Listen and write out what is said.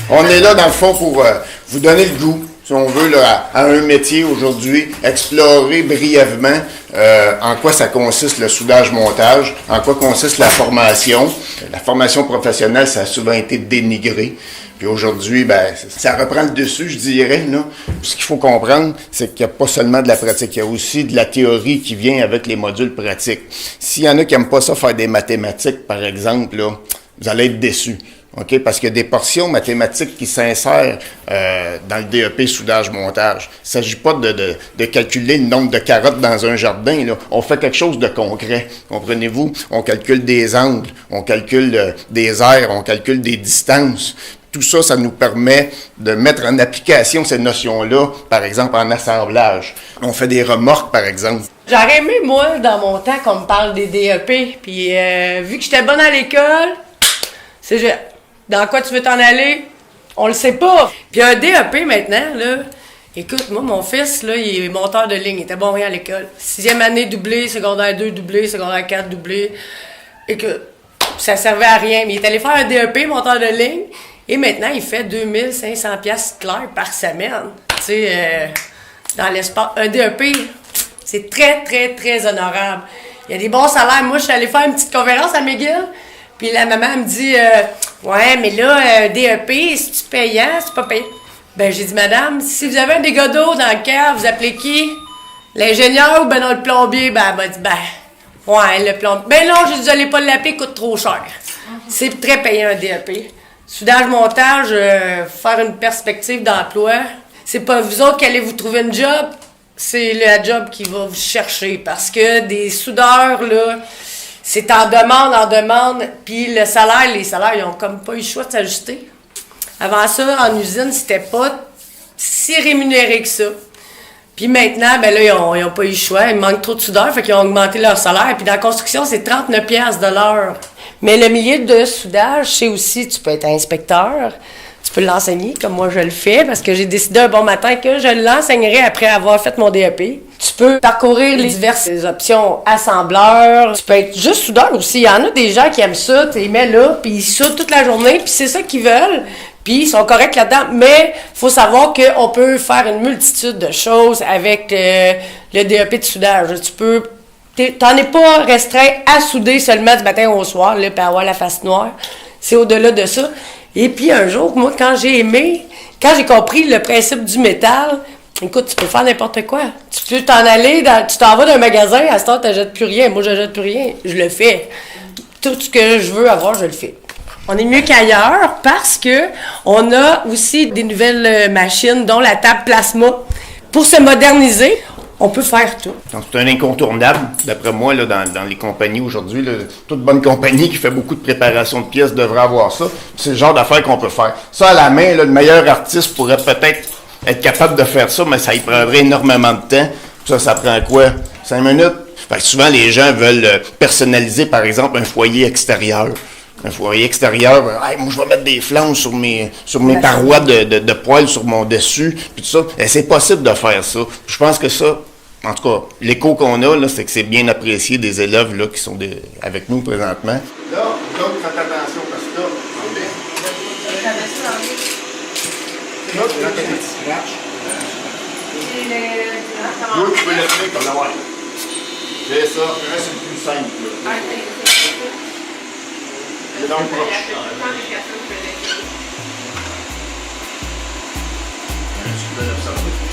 On est là, dans le fond, pour vous donner le goût, si on veut, là, à un métier aujourd'hui, explorer brièvement en quoi ça consiste le soudage-montage, en quoi consiste la formation. La formation professionnelle, ça a souvent été dénigré. Puis aujourd'hui, ben, ça reprend le dessus, je dirais. Là. Ce qu'il faut comprendre, c'est qu'il n'y a pas seulement de la pratique, il y a aussi de la théorie qui vient avec les modules pratiques. S'il y en a qui n'aiment pas ça, faire des mathématiques, par exemple, là, vous allez être déçus. Okay? Parce qu'il y a des portions mathématiques qui s'insèrent dans le DEP soudage-montage. Il ne s'agit pas de calculer le nombre de carottes dans un jardin. Là. On fait quelque chose de concret. Comprenez-vous? On calcule des angles, on calcule des aires, on calcule des distances. Tout ça, ça nous permet de mettre en application ces notions-là, par exemple en assemblage. On fait des remorques, par exemple. J'aurais aimé, moi, dans mon temps, qu'on me parle des DEP. Puis, vu que j'étais bonne à l'école, c'est dans quoi tu veux t'en aller? On le sait pas. Puis un DEP maintenant, là, écoute, moi, mon fils, là, il est monteur de ligne. Il était bon rien à l'école. 6e année doublé, secondaire 2 doublé, secondaire 4 doublé. Et que ça servait à rien. Mais il est allé faire un DEP, monteur de ligne. Et maintenant, il fait 2500 piastres clairs par semaine. Tu sais, dans l'espace. Un DEP, c'est très, très, très honorable. Il y a des bons salaires. Moi, je suis allée faire une petite conférence à McGill. Puis la maman me dit, ouais, mais là, DEP, c'est-tu payant? C'est pas payant. Ben, j'ai dit, madame, si vous avez un dégât d'eau dans le cœur, vous appelez qui? L'ingénieur ou ben non, le plombier? Ben, elle m'a dit, ben, ouais, le plombier. Ben non, j'ai dit, vous allez pas l'appeler, il coûte trop cher. C'est très payant, un DEP. Soudage-montage, faire une perspective d'emploi, c'est pas vous autres qui allez vous trouver une job, c'est la job qui va vous chercher. Parce que des soudeurs, là, c'est en demande, puis les salaires, ils ont comme pas eu le choix de s'ajuster. Avant ça, en usine, c'était pas si rémunéré que ça. Puis maintenant, ben là, ils ont pas eu le choix, il manque trop de soudeurs, fait qu'ils ont augmenté leur salaire. Puis dans la construction, c'est 39 piastres de l'heure. Mais le milieu de soudage, c'est aussi, tu peux être inspecteur, tu peux l'enseigner comme moi je le fais, parce que j'ai décidé un bon matin que je l'enseignerai après avoir fait mon DEP. Tu peux parcourir les diverses options assembleurs, tu peux être juste soudeur aussi. Il y en a des gens qui aiment ça, tu les mets là, puis ils soudent toute la journée, puis c'est ça qu'ils veulent, puis ils sont corrects là-dedans. Mais il faut savoir qu'on peut faire une multitude de choses avec le DEP de soudage. T'en es pas restreint à souder seulement du matin au soir, là, puis avoir la face noire. C'est au-delà de ça. Et puis un jour, moi, quand j'ai compris le principe du métal, écoute, tu peux faire n'importe quoi. Tu peux t'en aller, tu t'en vas d'un magasin, à ce temps, tu n'achètes plus rien. Moi, je n'achète plus rien. Je le fais. Tout ce que je veux avoir, je le fais. On est mieux qu'ailleurs parce que on a aussi des nouvelles machines, dont la table plasma. Pour se moderniser, on peut faire tout. Donc, c'est un incontournable, d'après moi, là, dans les compagnies aujourd'hui. Là, toute bonne compagnie qui fait beaucoup de préparation de pièces devrait avoir ça. C'est le genre d'affaires qu'on peut faire. Ça, à la main, là, le meilleur artiste pourrait peut-être être capable de faire ça, mais ça y prendrait énormément de temps. Ça prend quoi? 5 minutes? Fait que souvent, les gens veulent personnaliser, par exemple, un foyer extérieur. Un foyer extérieur, hey, moi je vais mettre des flammes sur mes parois de poêle sur mon dessus, puis tout ça. Et c'est possible de faire ça. Je pense que ça, en tout cas, l'écho qu'on a, là, c'est que c'est bien apprécié des élèves là, qui sont avec nous présentement. Là, donc, faites attention parce que là, là, tu as un petit scratch. Oui, tu peux l'appeler comme là, ouais. C'est ça, là, c'est le plus simple. Là. C'est donc proche. Tu peux l'observer.